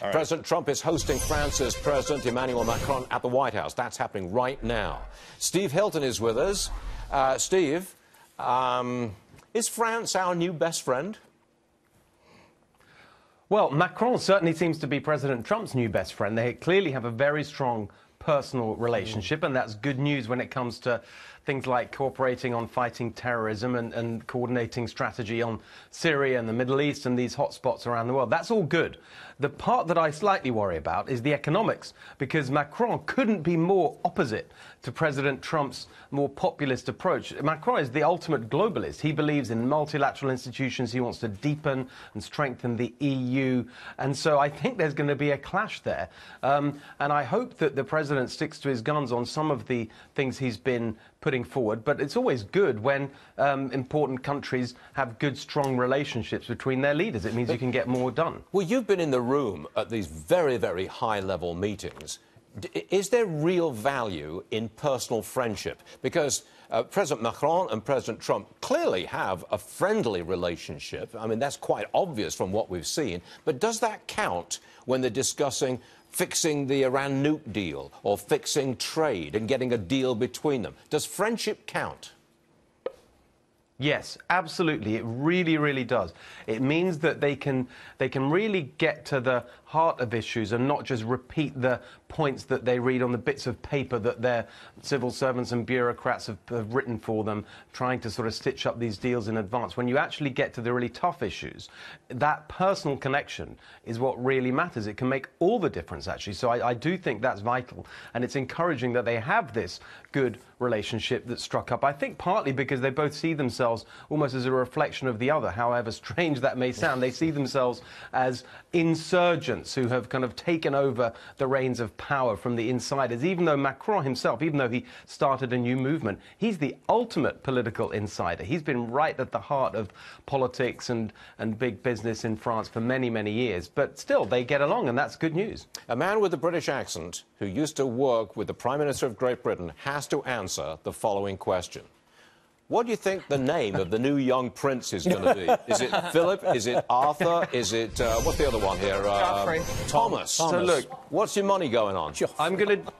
right. President Trump is hosting France's President Emmanuel Macron at the White House. That's happening right now. Steve Hilton is with us. Steve, is France our new best friend? Well, Macron certainly seems to be President Trump's new best friend. They clearly have a very strong personal relationship, and that's good news when it comes to things like cooperating on fighting terrorism and coordinating strategy on Syria and the Middle East and these hotspots around the world. That's all good. The part that I slightly worry about is the economics, because Macron couldn't be more opposite to President Trump's more populist approach. Macron is the ultimate globalist. He believes in multilateral institutions. He wants to deepen and strengthen the EU. And so I think there's going to be a clash there. And I hope that the president sticks to his guns on some of the things he's been putting forward. But it's always good when important countries have good, strong relationships between their leaders. It means you can get more done. Well, you've been in the room at these very, very high-level meetings. Is there real value in personal friendship? Because President Macron and President Trump clearly have a friendly relationship. I mean, that's quite obvious from what we've seen. But does that count when they're discussing fixing the Iran nuke deal or fixing trade and getting a deal between them? Does friendship count? Yes, absolutely. It really, really does. It means that they can really get to the heart of issues and not just repeat the points that they read on the bits of paper that their civil servants and bureaucrats have written for them, trying to sort of stitch up these deals in advance. When you actually get to the really tough issues, that personal connection is what really matters. It can make all the difference, actually. So I do think that's vital. And it's encouraging that they have this good relationship that struck up, I think partly because they both see themselves almost as a reflection of the other, however strange that may sound. They see themselves as insurgents who have kind of taken over the reins of power from the insiders, even though Macron himself, even though he started a new movement, he's the ultimate political insider. He's been right at the heart of politics and big business in France for many, many years. But still, they get along, and that's good news. A man with a British accent who used to work with the Prime Minister of Great Britain has to answer the following question. What do you think the name of the new young prince is going to be? Is it Philip? Is it Arthur? Is it, what's the other one here? Thomas. So look, what's your money going on? I'm going to...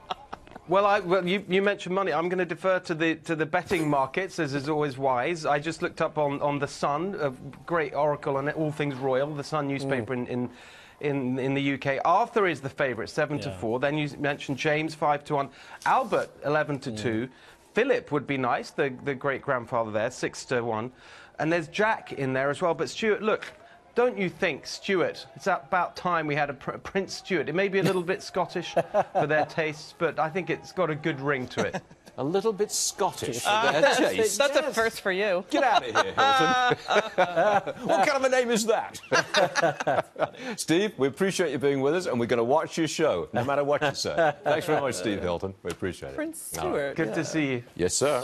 Well, you mentioned money. I'm going to defer to the betting markets, as is always wise. I just looked up on The Sun, a great oracle on all things royal, The Sun newspaper in the UK. Arthur is the favourite, 7-4. Then you mentioned James, 5-1. Albert, 11-2. Philip would be nice, the great-grandfather there, 6-1. And there's Jack in there as well. But Stuart, look, don't you think, Stuart, it's about time we had a Prince Stuart. It may be a little bit Scottish for their tastes, but I think it's got a good ring to it. A little bit Scottish for their taste. That's a first for you. Get out of here, Hilton. What kind of a name is that? Steve, we appreciate you being with us, and we're going to watch your show, no matter what you say. Thanks very much, Steve Hilton. We appreciate it. Prince Stuart. Good to see you. Yes, sir.